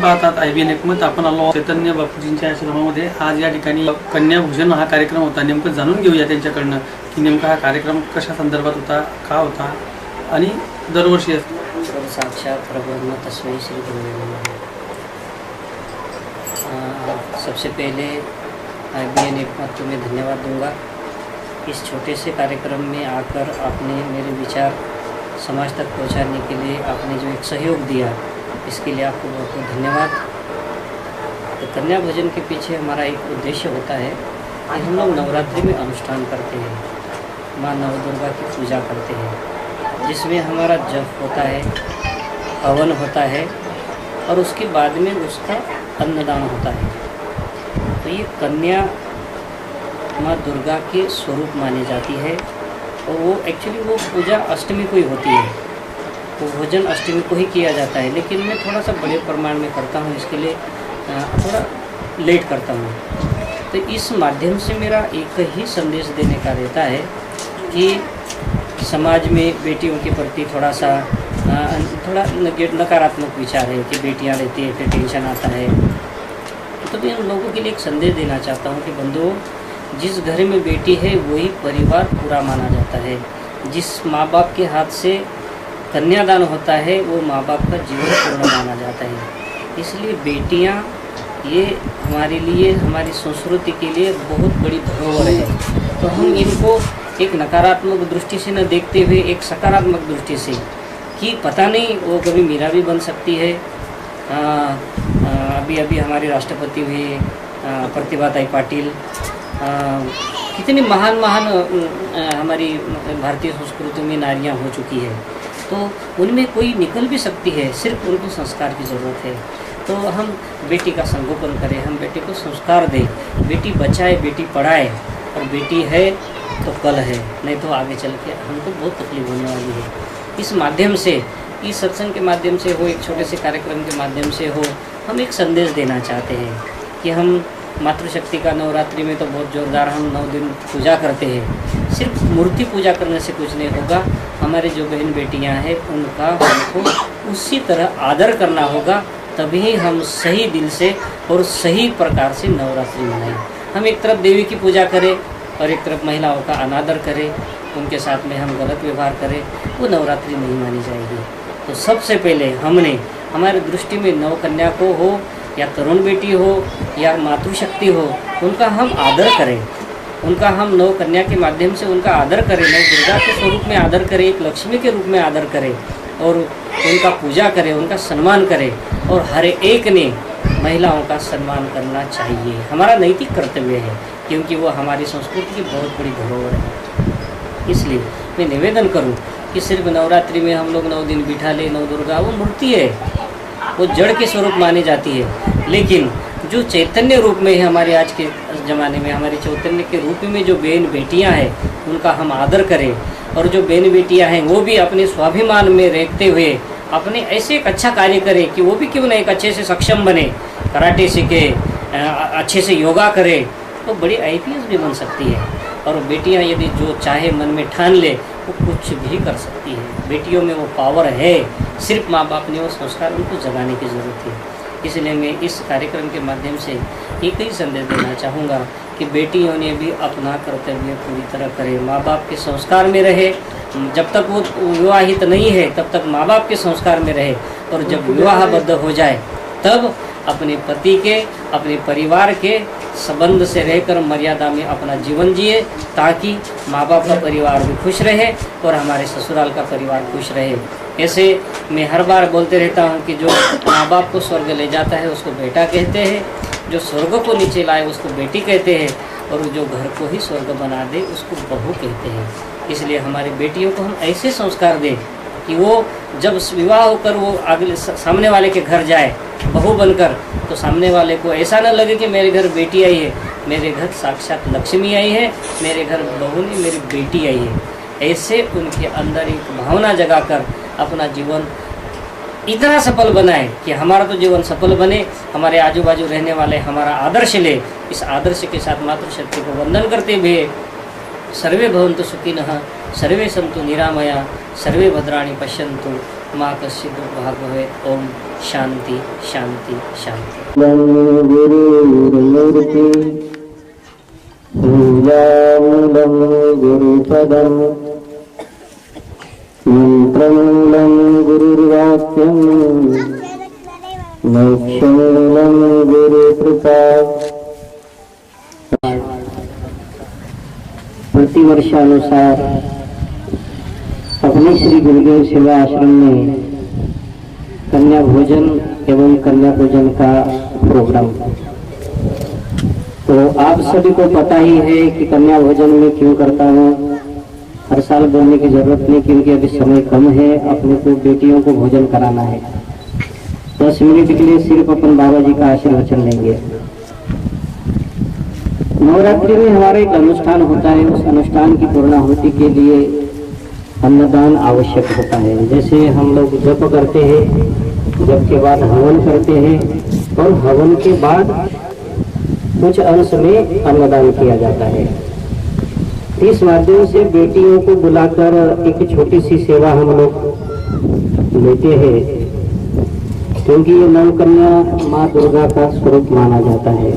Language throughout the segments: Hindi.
पाहतात IBN एकमत. आपण आलो चैतन्य बापूजींच्या आश्रमामध्ये. आज या ठिकाणी कन्याभूषण हा कार्यक्रम होता. नेमकं जाणून घेऊया त्यांच्याकडनं की नेमका हा कार्यक्रम कशा संदर्भात होता, का होता आणि दरवर्षी साक्षात ब्रह्म तस्मै श्री गुरुवे नमः। सबसे पहले IBN एकमत को मैं धन्यवाद दूंगा। इस छोटे से कार्यक्रम में आकर आपने मेरे विचार समाज तक पहुंचाने के लिए आपने जो एक सहयोग दिया, इसके लिए आपको बहुत बहुत धन्यवाद। तो कन्या भोजन के पीछे हमारा एक उद्देश्य होता है कि हम लोग नवरात्रि में अनुष्ठान करते हैं, माँ नवदुर्गा की पूजा करते हैं, जिसमें हमारा जप होता है, हवन होता है और उसके बाद में उसका अन्नदान होता है। तो ये कन्या माँ दुर्गा के स्वरूप मानी जाती है और वो एक्चुअली वो पूजा अष्टमी को ही होती है, वो भोजन अष्टमी को ही किया जाता है। लेकिन मैं थोड़ा सा बड़े प्रमाण में करता हूँ, इसके लिए थोड़ा लेट करता हूँ। तो इस माध्यम से मेरा एक ही संदेश देने का रहता है कि समाज में बेटियों के प्रति थोड़ा नकारात्मक विचार है कि बेटियाँ रहती है फिर टेंशन आता है। तो मैं उन लोगों के लिए एक संदेश देना चाहता हूँ कि बंधुओं, जिस घर में बेटी है वही परिवार पूरा माना जाता है। जिस माँ बाप के हाथ से कन्यादान होता है वो माँ बाप का जीवन पूर्ण माना जाता है। इसलिए बेटियाँ ये हमारे लिए, हमारी संस्कृति के लिए बहुत बड़ी धरोहर है। तो हम इनको एक नकारात्मक दृष्टि से न देखते हुए एक सकारात्मक दृष्टि से कि पता नहीं वो कभी मीरा भी बन सकती है। अभी हमारे राष्ट्रपति हुए प्रतिभाताई पाटिल, कितनी महान हमारी भारतीय संस्कृति में नारियां हो चुकी है। तो उनमें कोई निकल भी सकती है, सिर्फ उनको संस्कार की ज़रूरत है। तो हम बेटी का संगोपन करें, हम बेटी को संस्कार दें, बेटी बचाए, बेटी पढ़ाए। और बेटी है तो कल है, नहीं तो आगे चल के हमको बहुत तकलीफ होने वाली है। इस माध्यम से, इस सत्संग के माध्यम से हो, एक छोटे से कार्यक्रम के माध्यम से हो, हम एक संदेश देना चाहते हैं कि हम मातृशक्ति का नवरात्रि में तो बहुत जोरदार हम 9 दिन पूजा करते हैं। सिर्फ मूर्ति पूजा करने से कुछ नहीं होगा। हमारे जो बहन बेटियां हैं उनका हमको उसी तरह आदर करना होगा, तभी हम सही दिल से और सही प्रकार से नवरात्रि मनाएं। हम एक तरफ देवी की पूजा करें और एक तरफ महिलाओं का अनादर करें, उनके साथ में हम गलत व्यवहार करें, वो नवरात्रि नहीं मानी जाएगी। तो सबसे पहले हमने हमारे दृष्टि में नवकन्या को हो या तरुण बेटी हो या मातृशक्ति हो, उनका हम आदर करें, उनका हम नव कन्या के माध्यम से उनका आदर करें, नव दुर्गा के स्वरूप में आदर करें, एक लक्ष्मी के रूप में आदर करें और उनका पूजा करें, उनका सम्मान करें। और हर एक ने महिलाओं का सम्मान करना चाहिए, हमारा नैतिक कर्तव्य है, क्योंकि वो हमारी संस्कृति की बहुत बड़ी धरोहर है। इसलिए मैं निवेदन करूं कि सिर्फ नवरात्रि में हम लोग 9 दिन बिठा ले, नव दुर्गा वो मूर्ति है, वो जड़ के स्वरूप मानी जाती है। लेकिन जो चैतन्य रूप में है हमारे आज के ज़माने में, हमारे चैतन्य के रूप में जो बहन बेटियां हैं उनका हम आदर करें। और जो बहन बेटियां हैं वो भी अपने स्वाभिमान में रहते हुए अपने ऐसे एक अच्छा कार्य करें कि वो भी क्यों नहीं एक अच्छे से सक्षम बने, कराटे सीखे, अच्छे से योगा करे, तो बड़ी IPS भी बन सकती है। और बेटियां यदि जो चाहे मन में ठान ले वो कुछ भी कर सकती है। बेटियों में वो पावर है, सिर्फ माँ बाप ने वो संस्कार उनको जगाने की ज़रूरत है। इसलिए मैं इस कार्यक्रम के माध्यम से एक ही संदेश देना चाहूँगा कि बेटियों ने भी अपना कर्तव्य पूरी तरह करें, माँ बाप के संस्कार में रहे। जब तक वो विवाहित नहीं है तब तक माँ बाप के संस्कार में रहे, और जब विवाहबद्ध हो जाए तब अपने पति के, अपने परिवार के संबंध से रहकर मर्यादा में अपना जीवन जिए, ताकि माँ बाप का परिवार भी खुश रहे और हमारे ससुराल का परिवार खुश रहे। ऐसे मैं हर बार बोलते रहता हूँ कि जो माँ बाप को स्वर्ग ले जाता है उसको बेटा कहते हैं, जो स्वर्ग को नीचे लाए उसको बेटी कहते हैं, और जो घर को ही स्वर्ग बना दे उसको बहू कहते हैं। इसलिए हमारी बेटियों को हम ऐसे संस्कार दें कि वो जब विवाह होकर वो अगले सामने वाले के घर जाए बहू बनकर, तो सामने वाले को ऐसा न लगे कि मेरे घर बेटी आई है, मेरे घर साक्षात लक्ष्मी आई है, मेरे घर बहू नहीं मेरी बेटी आई है। ऐसे उनके अंदर एक भावना जगाकर अपना जीवन इतना सफल बनाए कि हमारा तो जीवन सफल बने, हमारे आजू बाजू रहने वाले हमारा आदर्श ले। इस आदर्श के साथ मातृशक्ति को वंदन करते हुए सर्वे भवन्तु सुखिनः, सर्वे सन्तु निरामया, सर्वे भद्राणि पश्यन्तु माँ कश्चित् दुर्भाग् भवेत्। ओम शांति शांति शांति। गुरुर्मूर्ति पूजामूलं गुरुपदं मंत्रमूलं गुरुर्वाक्यं मोक्षमूलं गुरुकृपा। प्रतिवर्षानुसार अपने श्री गुरुदेव सेवा आश्रम में कन्या भोजन एवं कन्या पूजन का प्रोग्राम। तो आप सभी को पता ही है कि कन्या भोजन में क्यों करता हूँ। हर साल बोलने की जरूरत नहीं, क्योंकि अभी समय कम है। अपने को बेटियों को भोजन कराना है। 10 मिनट के लिए सिर्फ अपन बाबा जी का आशीर्वचन लेंगे। नवरात्रि में हमारा एक अनुष्ठान होता है। उस अनुष्ठान की पूर्णाहुति के लिए अन्नदान आवश्यक होता है। जैसे हम लोग जप करते हैं, जप के बाद हवन करते हैं और हवन के बाद कुछ अंश में अन्नदान किया जाता है। इस माध्यम से बेटियों को बुलाकर एक छोटी सी सेवा हम लोग लेते हैं, क्योंकि ये नवकन्या माँ दुर्गा का स्वरूप माना जाता है।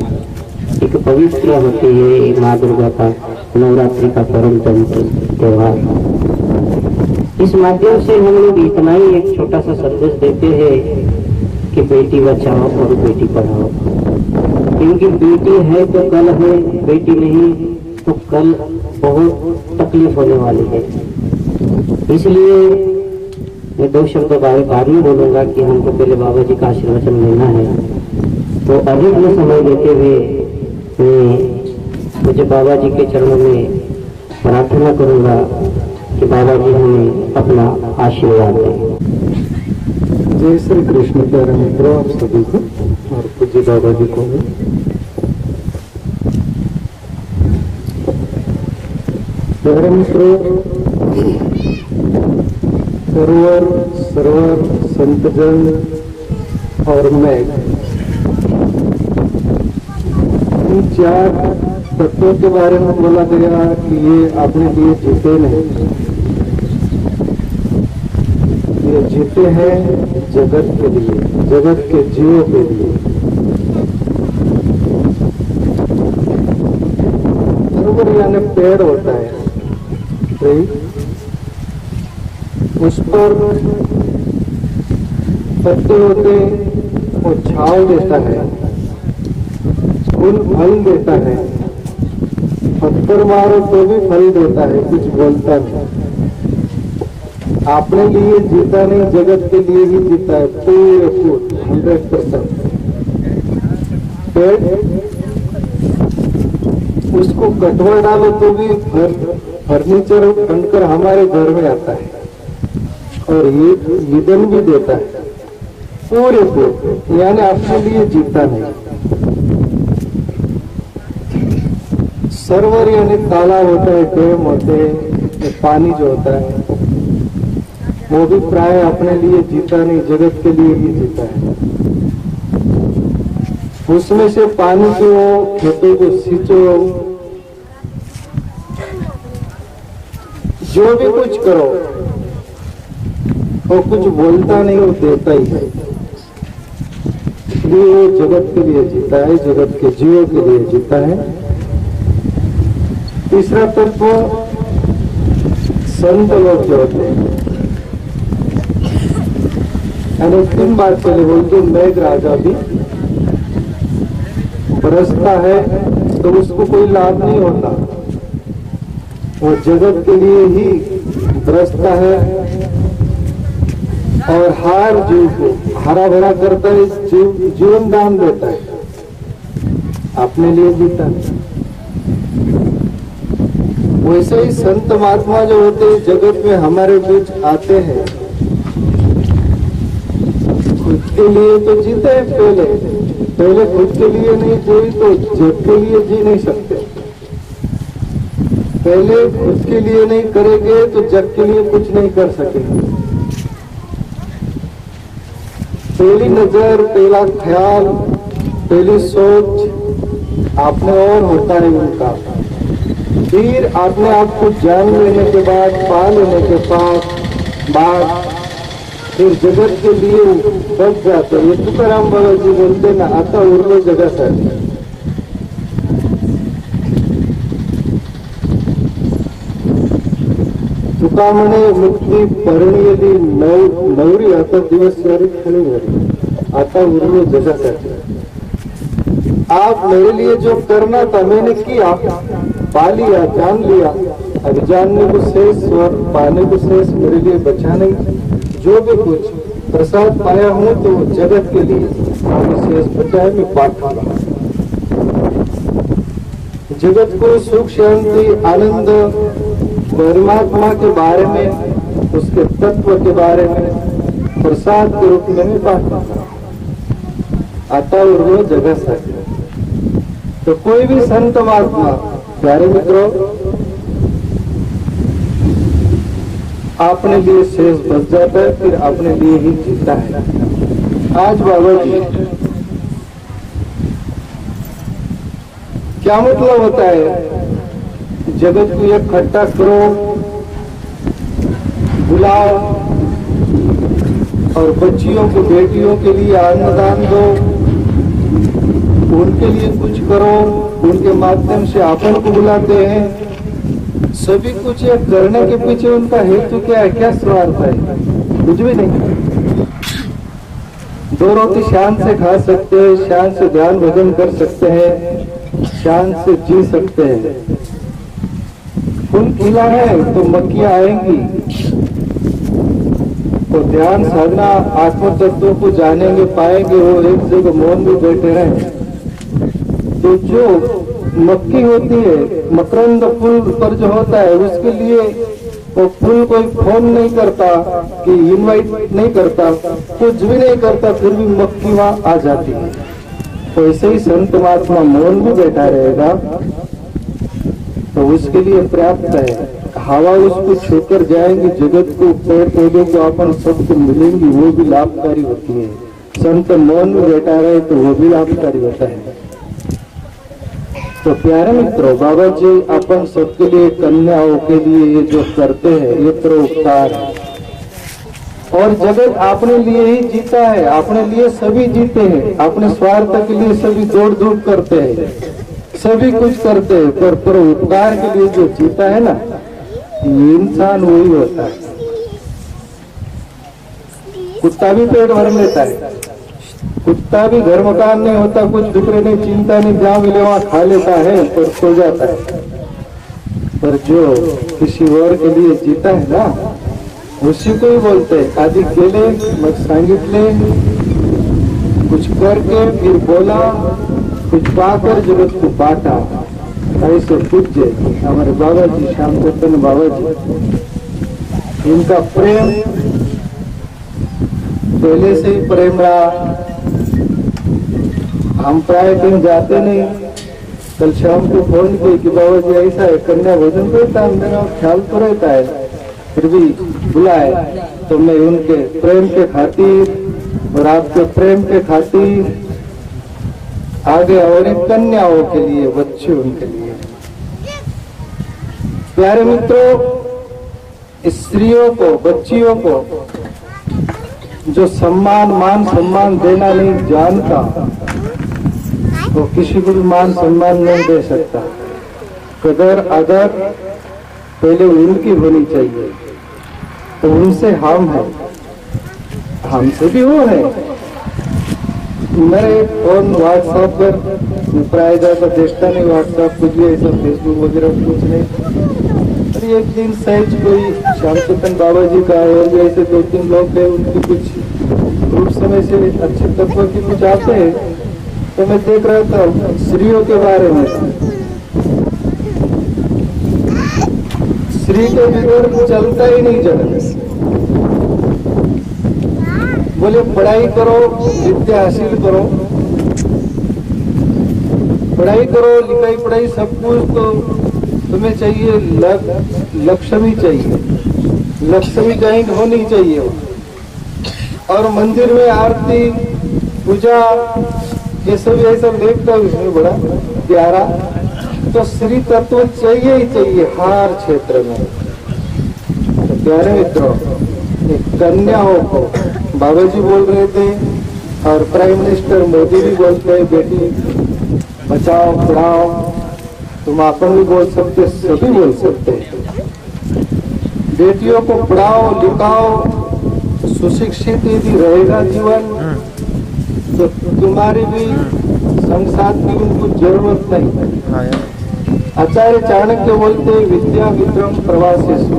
एक पवित्र होती है माँ दुर्गा का नवरात्रि का परम पवित्र त्योहार। इस माध्यम से हम लोग इतना ही एक छोटा सा संदेश देते हैं कि बेटी बचाओ और बेटी पढ़ाओ। क्योंकि बेटी है तो कल है, बेटी नहीं तो कल बहुत तकलीफ होने वाली है। इसलिए मैं 2 शब्द बाद में बोलूंगा कि हमको पहले बाबा जी का आशीर्वचन लेना है। तो अधिक में समय देते हुए मैं मुझे बाबा जी के चरणों में प्रार्थना करूंगा कि बाबा जी हमें अपना आशीर्वाद दें। जय श्री कृष्ण प्यारे मित्रों, आप सभी को और पूज्य बाबा जी को भी। प्यारे मित्रों, सर्वर संतजन और मैं इन 4 तत्वों के बारे में बोला गया कि ये अपने लिए जीते नहीं, ये जीते हैं जगत के लिए, जगत के जीवों के लिए। सर्वर यानी पेड़ होता है, सही? उस पर पत्ते होते, वो छाव देता है, फूल फल देता है, पत्थर मारो तो भी फल देता है, कुछ बोलता नहीं। अपने लिए जीता नहीं, जगत के लिए ही जीता है पूरे 100%। पेड़ उसको कटवा डालो तो भी फर्नीचर बनकर हमारे घर में आता है और ये ईंधन भी देता है पूरे यानी अपने लिए जीता नहीं। सरोवर यानी तालाब होता है, डैम होते हैं, पानी जो होता है वो भी प्राय अपने लिए जीता नहीं, जगत के लिए ही जीता है। उसमें से पानी को, खेतों को सींचो, जो भी कुछ करो, वो कुछ बोलता नहीं, वो देता ही है। इसलिए वो जगत के लिए जीता है, जगत के जीवों के लिए जीता है। तीसरा तत्व संत लोग जो होते हैं, 3 बार पहले बोलते मेघ राजा भी बरसता है तो उसको कोई लाभ नहीं होता, वो जगत के लिए ही बरसता है और हर जीव को हरा भरा करता है, जीवन दान देता है, अपने लिए जीता है। वैसे ही संत महात्मा जो होते हैं जगत में हमारे बीच आते हैं, खुद के लिए तो जीते हैं, पहले खुद के लिए नहीं जी तो जग के लिए जी नहीं सकते। पहले खुद के लिए नहीं करेंगे तो जग के लिए कुछ नहीं कर सकेंगे। पहली नजर, पहला ख्याल, पहली सोच आपने और होता है उनका। फिर आपने आपको जान लेने के बाद, पा लेने के बाद फिर जगत के लिए बच जाते। ये तुकाराम बाबा जी बोलते ना, आता उरलो जगासाठी। तुका म्हणे मुक्ती परणियली नवरी आता दिवस सारी खड़ी भरी, आता उरलो जगासाठी। आप मेरे लिए जो करना था मैंने किया, पा लिया, जान लिया। अब जानने को शेष और पाने को शेष मेरे लिए बचा नहीं। जो भी कुछ प्रसाद पाया हूं तो जगत के लिए, आगे शेष बचा है मैं बांटूंगा। जगत को सुख शांति आनंद परमात्मा के बारे में, उसके तत्व के बारे में प्रसाद के रूप में मैं बांटूंगा। आता उर्वो जगह साथी। तो कोई भी संत महात्मा, प्यारे मित्रों, अपने लिए शेष बच जाता है, फिर अपने लिए ही जीता है। आज बाबा जी क्या मतलब होता है, जगत को इकट्ठा करो, बुलाओ और बच्चियों को, बेटियों के लिए अन्नदान दो, उनके लिए कुछ करो, उनके माध्यम से अपन को बुलाते हैं। सभी कुछ ये करने के पीछे उनका हेतु क्या है, क्या स्वार्थ है? कुछ भी नहीं। दो रोटी शान से खा सकते हैं, शान से ध्यान भजन कर सकते हैं, शान से जी सकते हैं। फूल खिला है तो मक्खियां आएंगी, तो ध्यान साधना आत्म तत्वों को जानेंगे, पाएंगे, वो एक जगह मौन में बैठे रहे। तो जो मक्खी होती है, मकरंद फूल पर जो होता है, उसके लिए वो फूल कोई फोन नहीं करता कि इनवाइट नहीं करता, कुछ भी नहीं करता, फिर भी मक्खी वहां आ जाती है। तो ऐसे ही संत महात्मा मौन भी बैठा रहेगा तो उसके लिए पर्याप्त है। हवा उसको छूकर जाएंगी, जगत को, पेड़ पौधे को, अपन सबको मिलेंगी, वो भी लाभकारी होती है। संत मौन में बैठा रहे तो वो भी लाभकारी होता है। तो प्यारे मित्रों, बाबा जी अपन सबके लिए, कन्याओं के लिए ये जो करते हैं ये परोपकार है। और जगत अपने लिए ही जीता है, अपने लिए सभी जीते हैं, अपने स्वार्थ के लिए सभी दौड़ धूप करते हैं, सभी कुछ करते हैं, पर परोपकार के लिए जो जीता है ना, ये इंसान वही होता है। कुत्ता भी पेट भर लेता है, कुत्ता भी घर मकान नहीं होता, कुछ दुखरे नहीं, चिंता नहीं, जहां मिले वहां खा लेता है पर सो जाता है। पर जो किसी और के लिए जीता है ना, उसी को ही बोलते हैं। आदि केले, मग सांगितले, कुछ करके फिर बोला, कुछ पाकर जगत को बांटा। ऐसे पूज्य हमारे बाबा जी, श्याम चैतन्य बाबा जी, इनका प्रेम पहले से ही प्रेम रहा। हम प्राय कहीं जाते नहीं। कल शाम को फोन किए कि बाबा जी ऐसा है, कन्या भोजन करता है, मेरा ख्याल तो रहता है, फिर भी बुलाए तो मैं उनके प्रेम के खातिर और आपके प्रेम के खातिर आगे, और एक कन्याओं के लिए, बच्चे उनके लिए। प्यारे मित्रों, स्त्रियों को, बच्चियों को जो सम्मान, मान सम्मान देना नहीं जानता, तो किसी को भी मान सम्मान नहीं दे सकता। कदर आदर पहले उनकी होनी चाहिए। तो उनसे हम है, हमसे भी वो है। मेरे फोन व्हाट्सएप पर प्राय ज्यादा देखता नहीं, व्हाट्सएप कुछ भी ऐसा, फेसबुक वगैरह कुछ नहीं। और एक दिन सहज कोई श्याम चैतन्य बाबा जी का और भी ऐसे 2-3 लोग हैं, उनकी कुछ ग्रुप समय से अच्छे तत्व की कुछ आते हैं, तो मैं देख रहा था स्त्रियों के बारे में। स्त्री के बगैर चलता ही नहीं जगत। बोले पढ़ाई करो, विद्या हासिल करो, पढ़ाई करो, लिखाई पढ़ाई सब कुछ तो तुम्हें चाहिए, लक्ष्मी चाहिए, लक्ष्मी जॉइंट होनी चाहिए। और मंदिर में आरती पूजा ये सब ऐसा देखता हूँ, इसमें बड़ा प्यारा। तो श्री तत्व चाहिए ही चाहिए हर क्षेत्र में। तो प्यारे मित्रों, कन्याओं को बाबा जी बोल रहे थे और प्राइम मिनिस्टर मोदी भी बोलते हैं बेटी बचाओ पढ़ाओ, तुम अपन भी बोल सकते, सभी बोल सकते हैं। बेटियों को पढ़ाओ लिखाओ, सुशिक्षित यदि रहेगा जीवन तो तुम्हारी भी संसार की उनको जरूरत नहीं। आचार्य चाणक्य बोलते विद्या मित्रम प्रवासेषु,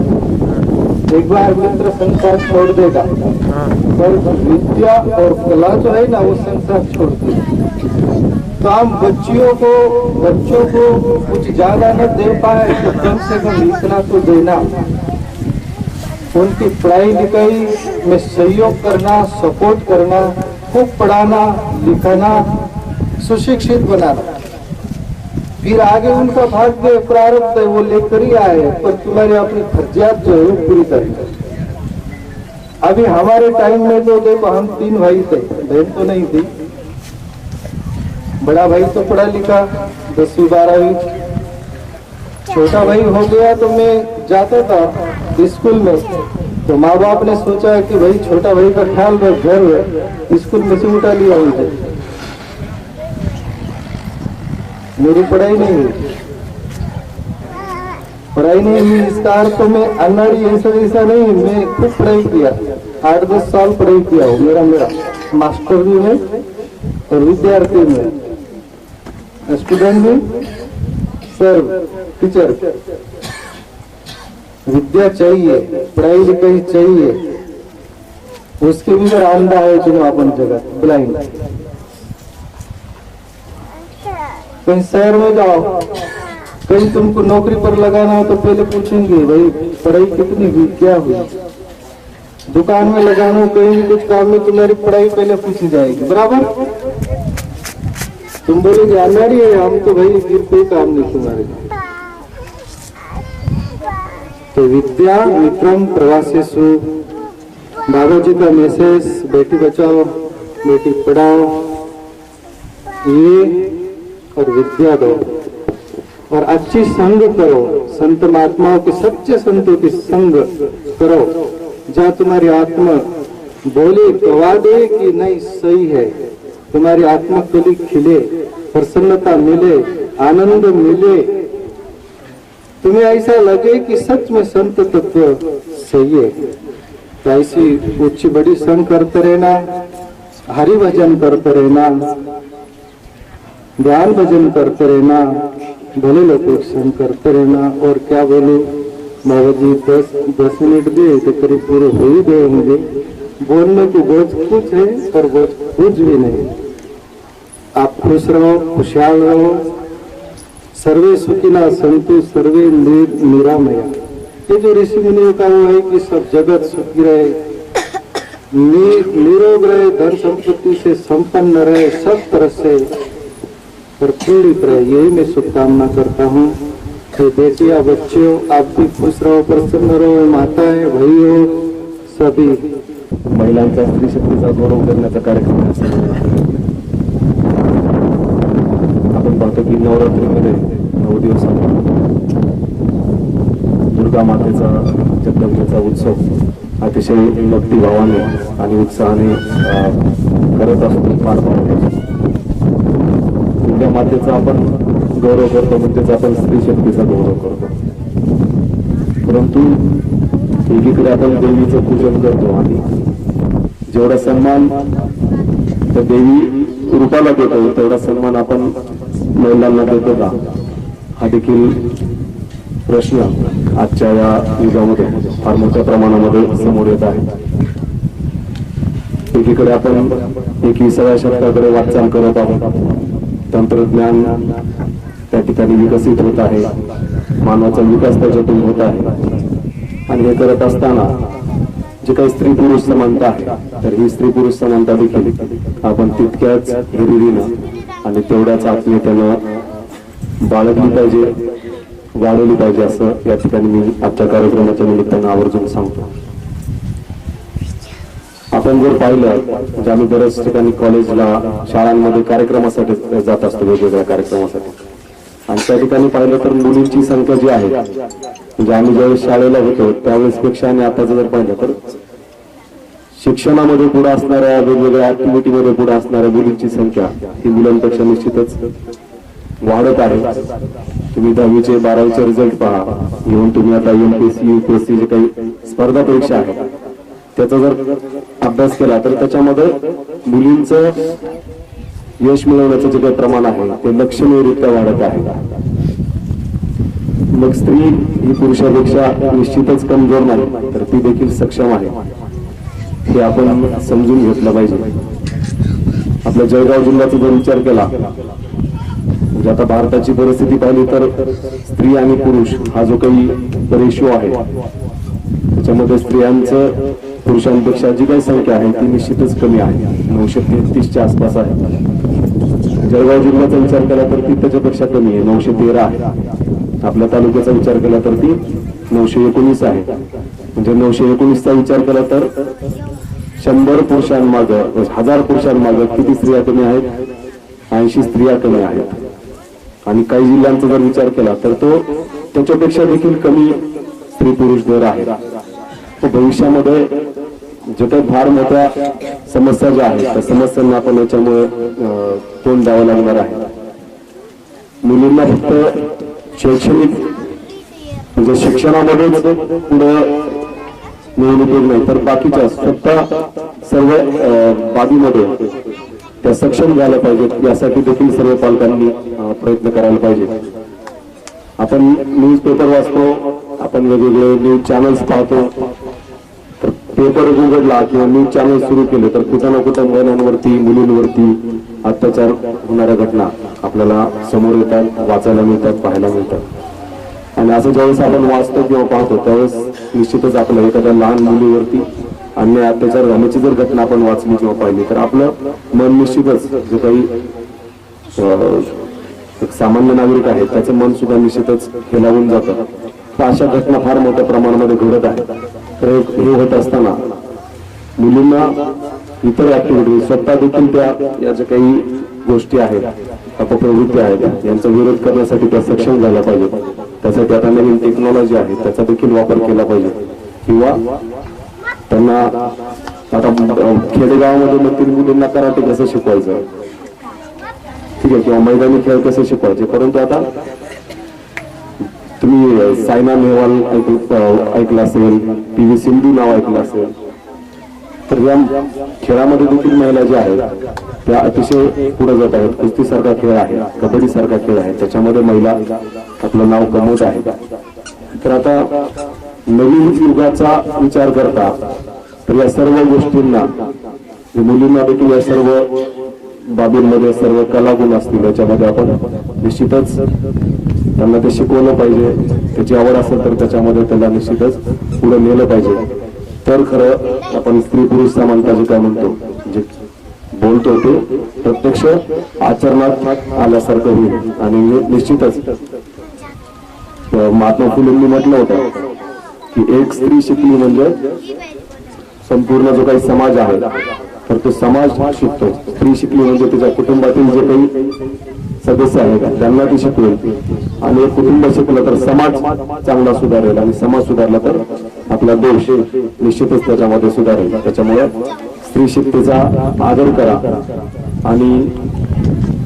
एक बार मित्र संसार छोड़ देगा पर विद्या और कला जो है ना वो संसार छोड़ती है। तो हम बच्चों को कुछ ज्यादा न दे पाए तो कम से कम इतना तो देना, उनकी पढ़ाई लिखाई में सहयोग करना, सपोर्ट करना, खूब पढ़ाना लिखाना, सुशिक्षित बनाना। फिर आगे उनका भाग्य प्रारब्ध है वो लेकर ही आए, पर तुम्हारी अपनी फर्जियात जो है वो पूरी करेंगे। अभी हमारे टाइम में तो देखो हम 3 भाई थे, बहन तो नहीं थी। बड़ा भाई तो पढ़ा लिखा 10वीं 12वीं, छोटा भाई हो गया तो मैं जाता था स्कूल में, तो माँ बाप ने सोचा कि भाई छोटा भाई का ख्याल रख, घर स्कूल में से उठा लिया मुझे। मेरी पढ़ाई नहीं हुई, इसका अर्थ तो मैं अनाड़ी ऐसा नहीं, मैं खूब पढ़ाई किया, 8-10 साल पढ़ाई किया हूँ। मेरा मास्टर भी है और विद्यार्थी में, स्टूडेंट भी, सर टीचर। विद्या चाहिए, पढ़ाई लिखाई चाहिए, उसके भी अंधा है तुम अपन जगह ब्लाइंड। कहीं शहर में जाओ, कहीं तुमको नौकरी पर लगाना हो तो पहले पूछेंगे भाई पढ़ाई कितनी हुई, क्या हुई। दुकान में लगाना हो, कहीं भी कुछ काम में तुम्हारी पढ़ाई पहले पूछी जाएगी, बराबर। तुम बोलोगे अनाड़ी है, हम तो भाई फिर कोई काम नहीं तुम्हारे। तो विद्या मित्रम प्रवासेषु, बाबा जी का मैसेज बेटी बचाओ बेटी पढ़ाओ, ये और विद्या दो और अच्छी संग करो, संत महात्माओं के सच्चे संतों की संग करो, जहाँ तुम्हारी आत्मा बोले गवा दे कि नहीं सही है, तुम्हारी आत्मा कली खिले, प्रसन्नता मिले, आनंद मिले, तुम्हें ऐसा लगे कि सच में संत तत्व सही है। तो ऐसी ऊंची बड़ी संग करते रहना, हरि भजन करते रहना, ध्यान भजन करते रहना, भले लोग संग करते रहना। और क्या बोलूं बाबा जी, 10 मिनट दे तो करीब पूरे हो ही गए होंगे। बोलने की बोझ कुछ है पर बोझ कुछ भी नहीं। आप खुश रहो, खुशहाल रहो, सर्वे सुखिना संतु सर्वे निरामया। ये जो ऋषि मुनियों का वो है कि सब जगत सुखी रहे, निरोग रहे, धन संपत्ति से संपन्न रहे, सब तरह से प्रफुल्लित रहे, यही मैं शुभकामना करता हूँ। तो बेटियां बच्चों आप भी खुश रहो, प्रसन्न रहो, माताएं भाइयों सभी। महिलांचा स्त्री शक्तीचा गौरव करण्याचा कार्यक्रम आपण पाहतो की नवरात्रीमध्ये 9 दिवस दुर्गा मातेचा जगदंबेचा उत्सव अतिशय भक्तिभावाने आणि उत्साहाने करत असतो, पार पाडतो। दुर्गा मातेचा आपण गौरव करतो, म्हणजेच आपण स्त्री शक्तीचा गौरव करतो। परंतु एकीकडे आपण देवीचं पूजन करतो आणि जेवढा सन्मान त्या देवी रूपाला देतो तेवढा सन्मान आपण महिलांना देतो का, हा देखील प्रश्न आजच्या या युगामध्ये फार मोठ्या प्रमाणामध्ये समोर येत आहे। एकीकडे आपण 21व्या शतकाकडे वाटचाल करत आहोत, तंत्रज्ञान त्या ठिकाणी विकसित होत आहे, मानवाचा विकास त्याच्यातून होत आहे आणि हे करत असताना जे काही स्त्री पुरुष समानता आहे तर ही स्त्री पुरुष समानता देखील आपण तितक्याच हिरिरीनं आणि तेवढ्याच आत्मीयतेनं बाळगली पाहिजे, वाढवली पाहिजे असं या ठिकाणी मी आजच्या कार्यक्रमाच्या निमित्तानं आवर्जून सांगतो। आपण जर पाहिलं म्हणजे आम्ही बऱ्याच ठिकाणी कॉलेजला शाळांमध्ये कार्यक्रमासाठी जात असतो, वेगवेगळ्या कार्यक्रमासाठी, आणि त्या ठिकाणी पाहिलं तर मुलींची संख्या जी आहे म्हणजे आम्ही ज्यावेळेस शाळेला होतो त्यावेळेस पेक्षा आणि आता जर पाहिलं तर शिक्षणामध्ये पुढे असणाऱ्या वेगवेगळ्या ऍक्टिव्हिटीमध्ये पुढे असणाऱ्या मुलींची संख्या ही मुलांपेक्षा निश्चितच वाढत आहे. तुम्ही 10वीचे 12वीचे रिझल्ट पहा, घेऊन तुम्ही आता MPSC UPSC जे काही स्पर्धा परीक्षा आहेत त्याचा जर अभ्यास केला तर त्याच्यामध्ये मुलींचं यश मिळवण्याचं जे काही प्रमाण आहे ते लक्षणीयरित्या वाढत आहे. मग स्त्री ही पुरुषापेक्षा निश्चितच कमजोर नाही, तर ती देखील सक्षम आहे हे आपण समजून घेतलं पाहिजे. आपल्या जळगाव जिल्ह्याचा जर विचार केला म्हणजे आता भारताची परिस्थिती पाहिली तर स्त्री आणि पुरुष हा जो काही रेशो आहे त्याच्यामध्ये स्त्रियांचं पुरुषांपेक्षा जी काही संख्या आहे ती निश्चितच कमी आहे, 933च्या आसपास आहे. जळगाव जिल्ह्याचा विचार केला तर ती त्याच्यापेक्षा कमी आहे, 913 आहे. आपल्या तालुक्याचा विचार केला तर ती 919 आहे. म्हणजे 919चा विचार केला तर 100 पुरुषांमागं 1000 पुरुषांमागं किती स्त्रिया कमी आहेत? 80 स्त्रिया कमी आहेत. आणि काही जिल्ह्यांचा जर विचार केला तर तो त्याच्यापेक्षा देखील कमी स्त्री पुरुष दर आहे. भविष्यामध्ये जे काही फार मोठ्या समस्या ज्या आहेत त्या समस्यांना आपण याच्यामुळे तोंड द्यावं लागणार आहे. मुलींना फक्त शैक्षणिक म्हणजे शिक्षणामध्येच पुढे नेऊन उपयोग नाही तर बाकीच्या स्वतः सर्व बाबीमध्ये त्या सक्षम झाल्या पाहिजेत यासाठी देखील सर्व पालकांनी प्रयत्न करायला पाहिजे. आपण न्यूज पेपर वाचतो, आपण वेगवेगळे न्यूज चॅनल्स पाहतो, तर पेपर उघडला किंवा न्यूज चॅनल सुरू केले तर कुठं ना कुठं महिलांवरती मुलींवरती अत्याचार होणाऱ्या घटना आपल्याला समोर येतात, वाचायला मिळतात, पाहायला मिळतात. आणि असं ज्यावेळेस आपण वाचतो किंवा पाहतो त्यावेळेस निश्चितच आपल्या एखाद्या लहान मुलीवरती अन्याय अत्याचार झाल्याची जर घटना आपण वाचली किंवा पाहिली तर आपलं मन निश्चितच जे काही एक सामान्य नागरिक आहे त्याचं मन सुद्धा निश्चितच हेलावून जातं. तर अशा घटना फार मोठ्या प्रमाणामध्ये घडत आहेत. तर हे होत असताना मुलींना इतर ऍक्टिव्हिटी स्वतः देखील त्या या ज्या काही गोष्टी आहेत अपप्रवृत्ती आहेत यांचा विरोध करण्यासाठी त्या सक्षम झाल्या पाहिजे. त्यासाठी आता नवीन टेक्नॉलॉजी आहे त्याचा देखील वापर केला पाहिजे. किंवा त्यांना आता खेडेगावामध्ये मग मुलींना कराटे कसं शिकवायचं, ठीक आहे, किंवा मैदानी खेळ कसे शिकवायचे. परंतु आता तुम्ही सायना नेहवाल ऐकलं असेल, PV सिंधू नाव ऐकलं असेल, तर या खेळामध्ये देखील महिला ज्या आहेत त्या अतिशय पुढे जात आहेत. कुस्तीसारखा खेळ आहे, कबड्डी सारखा खेळ आहे, त्याच्यामध्ये महिला आपलं नाव कमवत आहेत. तर आता नवीन युगाचा विचार करता तर या सर्व गोष्टींना मुलींना देखील या सर्व बाबींमध्ये सर्व कलागुण असतील याच्यामध्ये आपण निश्चितच त्यांना ते शिकवलं पाहिजे. त्याची आवड असेल तर त्याच्यामध्ये त्याला निश्चितच पुढे नेलं पाहिजे. तर खरं आपण स्त्री पुरुष समानता जे काय म्हणतो जे बोलतो ते प्रत्यक्ष आचरणात आल्यासारखं होईल. आणि निश्चितच महात्मा फुलेंनी म्हटलं होतं की एक स्त्री शिकली म्हणजे संपूर्ण जो काही समाज आहे तर तो समाज शिकतो. स्त्री शिकली म्हणजे तिच्या कुटुंबातील जे काही सदस्य आहेत त्यांना ती शिकवेल. आणि एक कुटुंब शिकलं तर समाज चांगला सुधारेल, आणि समाज सुधारला तर आपला देश निश्चितच त्याच्यामध्ये सुधारेल. त्याच्यामुळे स्त्री शिकतेचा आदर करा आणि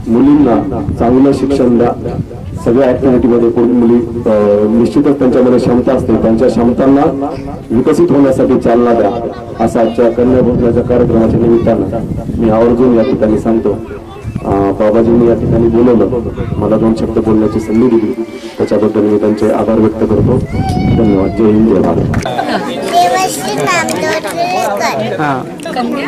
मुलींना चांगलं शिक्षण द्या. सगळ्या ऍक्टिव्हिटीमध्ये मुली निश्चितच त्यांच्यामध्ये क्षमता असते, त्यांच्या क्षमतांना विकसित होण्यासाठी चालना द्या. असा आजच्या कन्या भोजनाच्या कार्यक्रमाच्या निमित्तानं मी आवर्जून या ठिकाणी सांगतो. बाबाजींनी या ठिकाणी बोलवलं, मला 2 शब्द बोलण्याची संधी दिली, त्याच्याबद्दल मी त्यांचे आभार व्यक्त करतो. धन्यवाद. जय हिंद, जय भारत. कन्या